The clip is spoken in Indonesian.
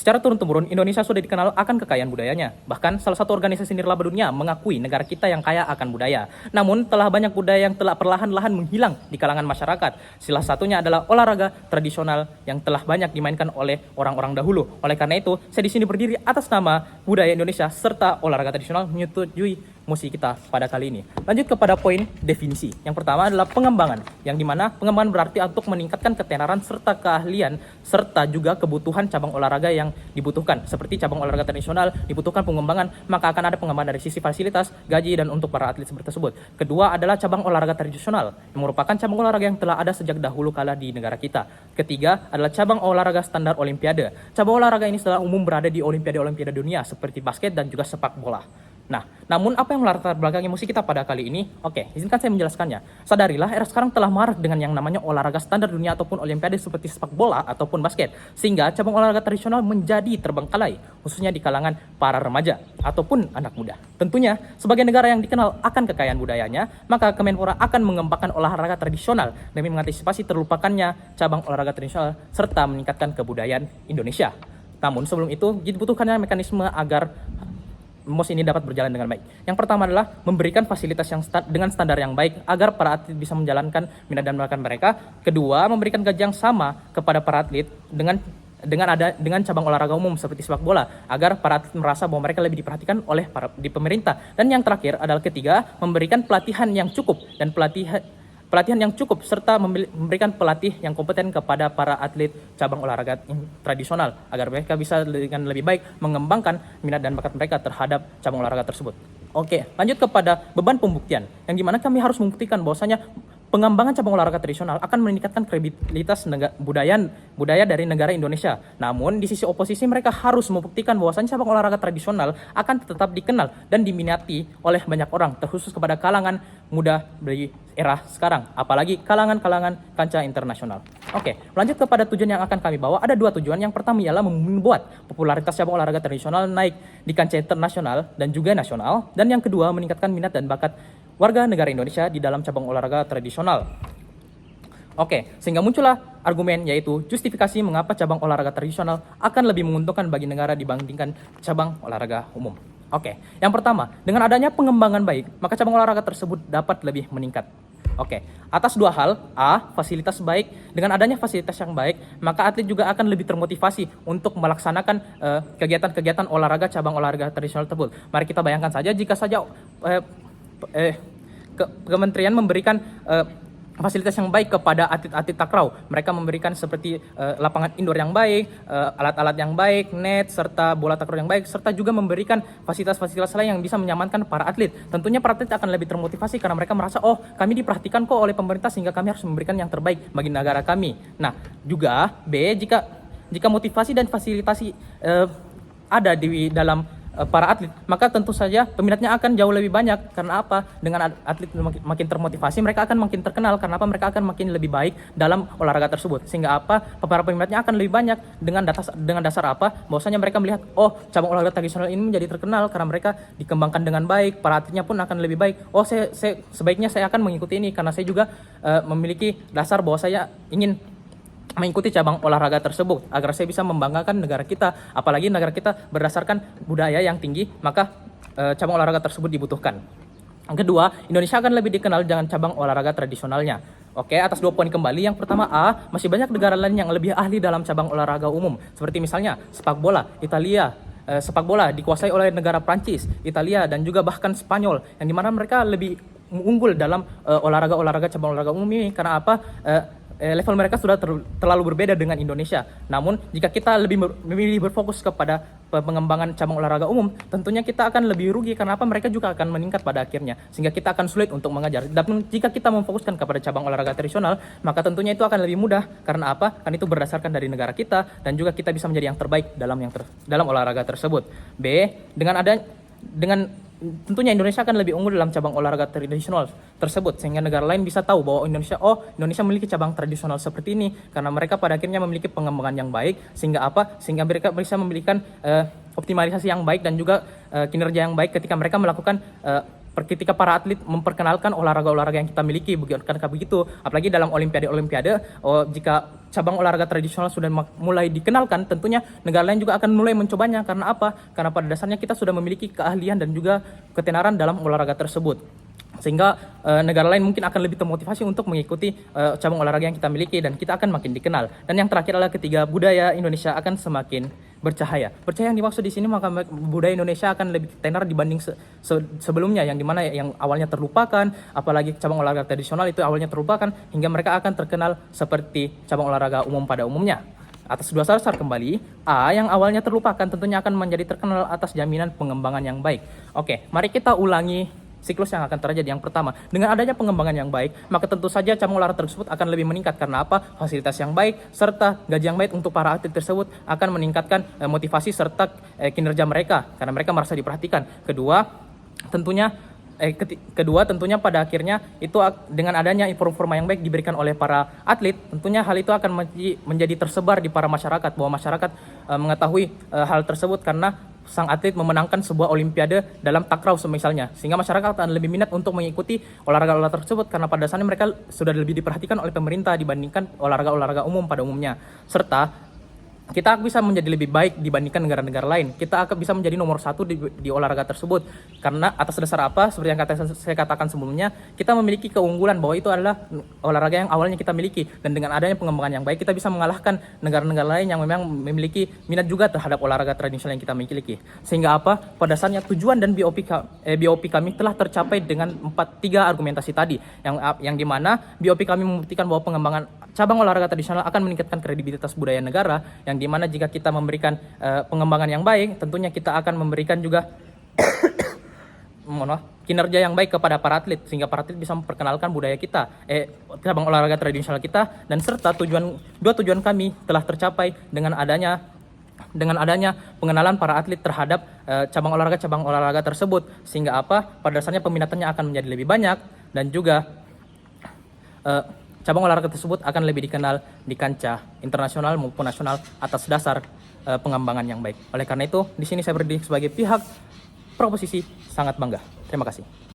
Secara turun-temurun, Indonesia sudah dikenal akan kekayaan budayanya. Bahkan, salah satu organisasi nirlaba dunia mengakui negara kita yang kaya akan budaya. Namun, telah banyak budaya yang telah perlahan-lahan menghilang di kalangan masyarakat. Salah satunya adalah olahraga tradisional yang telah banyak dimainkan oleh orang-orang dahulu. Oleh karena itu, saya di sini berdiri atas nama budaya Indonesia serta olahraga tradisional menyetujui musik kita pada kali ini. Lanjut kepada poin definisi. Yang pertama adalah pengembangan, yang dimana pengembangan berarti untuk meningkatkan ketenaran serta keahlian serta juga kebutuhan cabang olahraga yang dibutuhkan. Seperti cabang olahraga tradisional dibutuhkan pengembangan, maka akan ada pengembangan dari sisi fasilitas, gaji, dan untuk para atlet seperti tersebut. Kedua adalah cabang olahraga tradisional, yang merupakan cabang olahraga yang telah ada sejak dahulu kala di negara kita. Ketiga adalah cabang olahraga standar olimpiade. Cabang olahraga ini secara umum berada di olimpiade-olimpiade dunia seperti basket dan juga sepak bola. Nah, namun apa yang melatar belakangi musik kita pada kali ini? Oke, izinkan saya menjelaskannya. Sadarilah, era sekarang telah marak dengan yang namanya olahraga standar dunia ataupun olimpiade seperti sepak bola ataupun basket. Sehingga cabang olahraga tradisional menjadi terbengkalai, khususnya di kalangan para remaja ataupun anak muda. Tentunya, sebagai negara yang dikenal akan kekayaan budayanya, maka Kemenpora akan mengembangkan olahraga tradisional demi mengantisipasi terlupakannya cabang olahraga tradisional serta meningkatkan kebudayaan Indonesia. Namun sebelum itu, dibutuhkannya mekanisme agar MOS ini dapat berjalan dengan baik. Yang pertama adalah memberikan fasilitas yang dengan standar yang baik agar para atlet bisa menjalankan minat dan bakat mereka. Kedua, memberikan gaji yang sama kepada para atlet dengan cabang olahraga umum seperti sepak bola agar para atlet merasa bahwa mereka lebih diperhatikan oleh di pemerintah. Dan yang terakhir adalah ketiga, memberikan pelatihan yang cukup dan pelatihan yang cukup serta memberikan pelatih yang kompeten kepada para atlet cabang olahraga tradisional agar mereka bisa dengan lebih baik mengembangkan minat dan bakat mereka terhadap cabang olahraga tersebut. Oke, lanjut kepada beban pembuktian yang dimana kami harus membuktikan bahwasanya pengembangan cabang olahraga tradisional akan meningkatkan kredibilitas budaya dari negara Indonesia. Namun di sisi oposisi mereka harus membuktikan bahwasanya cabang olahraga tradisional akan tetap dikenal dan diminati oleh banyak orang, terkhusus kepada kalangan muda di era sekarang, apalagi kalangan-kalangan kancah internasional. Oke, lanjut kepada tujuan yang akan kami bawa. Ada dua tujuan. Yang pertama ialah membuat popularitas cabang olahraga tradisional naik di kancah internasional dan juga nasional. Dan yang kedua, meningkatkan minat dan bakat warga negara Indonesia di dalam cabang olahraga tradisional. Oke, sehingga muncullah argumen yaitu justifikasi mengapa cabang olahraga tradisional akan lebih menguntungkan bagi negara dibandingkan cabang olahraga umum. Oke, yang pertama, dengan adanya pengembangan baik, maka cabang olahraga tersebut dapat lebih meningkat. Oke, atas dua hal. A, fasilitas baik. Dengan adanya fasilitas yang baik, maka atlet juga akan lebih termotivasi untuk melaksanakan kegiatan-kegiatan olahraga cabang olahraga tradisional tersebut. Mari kita bayangkan saja jika saja Kementerian memberikan fasilitas yang baik kepada atlet-atlet takraw. Mereka memberikan seperti lapangan indoor yang baik, alat-alat yang baik, net, serta bola takraw yang baik, serta juga memberikan fasilitas-fasilitas lain yang bisa menyamankan para atlet. Tentunya para atlet akan lebih termotivasi karena mereka merasa, oh kami diperhatikan kok oleh pemerintah sehingga kami harus memberikan yang terbaik bagi negara kami. Nah, juga B, jika motivasi dan fasilitasi ada di dalam para atlet, maka tentu saja peminatnya akan jauh lebih banyak. Karena apa? Dengan atlet makin termotivasi, mereka akan makin terkenal. Karena apa? Mereka akan makin lebih baik dalam olahraga tersebut. Sehingga apa? Para peminatnya akan lebih banyak dengan dasar apa? Bahwasanya mereka melihat, oh cabang olahraga tradisional ini menjadi terkenal karena mereka dikembangkan dengan baik. Para atletnya pun akan lebih baik. Oh, sebaiknya saya akan mengikuti ini karena saya juga memiliki dasar bahwa saya ingin mengikuti cabang olahraga tersebut agar saya bisa membanggakan negara kita, apalagi negara kita berdasarkan budaya yang tinggi, maka cabang olahraga tersebut dibutuhkan. Yang kedua, Indonesia akan lebih dikenal dengan cabang olahraga tradisionalnya. Oke, atas dua poin kembali. Yang pertama A, masih banyak negara lain yang lebih ahli dalam cabang olahraga umum, seperti misalnya sepak bola. Sepak bola dikuasai oleh negara Prancis, Italia, dan juga bahkan Spanyol, yang dimana mereka lebih unggul dalam olahraga cabang olahraga umum ini. Karena apa? Level mereka sudah terlalu berbeda dengan Indonesia. Namun jika kita lebih berfokus kepada pengembangan cabang olahraga umum, tentunya kita akan lebih rugi. Karena apa? Mereka juga akan meningkat pada akhirnya, sehingga kita akan sulit untuk mengajar. Dan jika kita memfokuskan kepada cabang olahraga tradisional, maka tentunya itu akan lebih mudah. Karena apa? Kan itu berdasarkan dari negara kita, dan juga kita bisa menjadi yang terbaik dalam olahraga tersebut. B, tentunya Indonesia akan lebih unggul dalam cabang olahraga tradisional tersebut, sehingga negara lain bisa tahu bahwa Indonesia memiliki cabang tradisional seperti ini karena mereka pada akhirnya memiliki pengembangan yang baik, sehingga mereka bisa memberikan optimalisasi yang baik dan juga kinerja yang baik ketika mereka melakukan ketika para atlet memperkenalkan olahraga-olahraga yang kita miliki, bukan begitu, apalagi dalam olimpiade-olimpiade, jika cabang olahraga tradisional sudah mulai dikenalkan, tentunya negara lain juga akan mulai mencobanya. Karena apa? Karena pada dasarnya kita sudah memiliki keahlian dan juga ketenaran dalam olahraga tersebut, sehingga negara lain mungkin akan lebih termotivasi untuk mengikuti cabang olahraga yang kita miliki, dan kita akan makin dikenal. Dan yang terakhir adalah ketiga, budaya Indonesia akan semakin bercahaya. Bercahaya yang dimaksud di sini, maka budaya Indonesia akan lebih tenar dibanding sebelumnya, yang dimana yang awalnya terlupakan, apalagi cabang olahraga tradisional itu awalnya terlupakan, hingga mereka akan terkenal seperti cabang olahraga umum pada umumnya. Atas dua dasar kembali, A yang awalnya terlupakan tentunya akan menjadi terkenal atas jaminan pengembangan yang baik. Oke, mari kita ulangi siklus yang akan terjadi. Yang pertama, dengan adanya pengembangan yang baik, maka tentu saja cabang olahraga tersebut akan lebih meningkat. Karena apa? Fasilitas yang baik serta gaji yang baik untuk para atlet tersebut akan meningkatkan motivasi serta kinerja mereka, karena mereka merasa diperhatikan. Kedua, tentunya pada akhirnya itu dengan adanya informa yang baik diberikan oleh para atlet, tentunya hal itu akan menjadi tersebar di para masyarakat, bahwa masyarakat mengetahui hal tersebut karena sang atlet memenangkan sebuah olimpiade dalam takraw misalnya, sehingga masyarakat akan lebih minat untuk mengikuti olahraga-olahraga tersebut, karena pada dasarnya mereka sudah lebih diperhatikan oleh pemerintah dibandingkan olahraga-olahraga umum pada umumnya. Serta kita bisa menjadi lebih baik dibandingkan negara-negara lain. Kita akan bisa menjadi nomor satu di olahraga tersebut. Karena atas dasar apa? Seperti yang saya katakan sebelumnya, kita memiliki keunggulan bahwa itu adalah olahraga yang awalnya kita miliki. Dan dengan adanya pengembangan yang baik, kita bisa mengalahkan negara-negara lain yang memang memiliki minat juga terhadap olahraga tradisional yang kita miliki. Sehingga apa? Pada dasarnya tujuan dan BOP kami telah tercapai dengan tiga argumentasi tadi. Yang dimana BOP kami membuktikan bahwa pengembangan cabang olahraga tradisional akan meningkatkan kredibilitas budaya negara, yang dimana jika kita memberikan pengembangan yang baik, tentunya kita akan memberikan juga kinerja yang baik kepada para atlet, sehingga para atlet bisa memperkenalkan budaya kita, cabang olahraga tradisional kita, dan serta dua tujuan kami telah tercapai dengan adanya pengenalan para atlet terhadap cabang olahraga tersebut, sehingga apa? Pada dasarnya peminatannya akan menjadi lebih banyak, dan juga cabang olahraga tersebut akan lebih dikenal di kancah internasional maupun nasional atas dasar pengembangan yang baik. Oleh karena itu, di sini saya berdiri sebagai pihak proposisi sangat bangga. Terima kasih.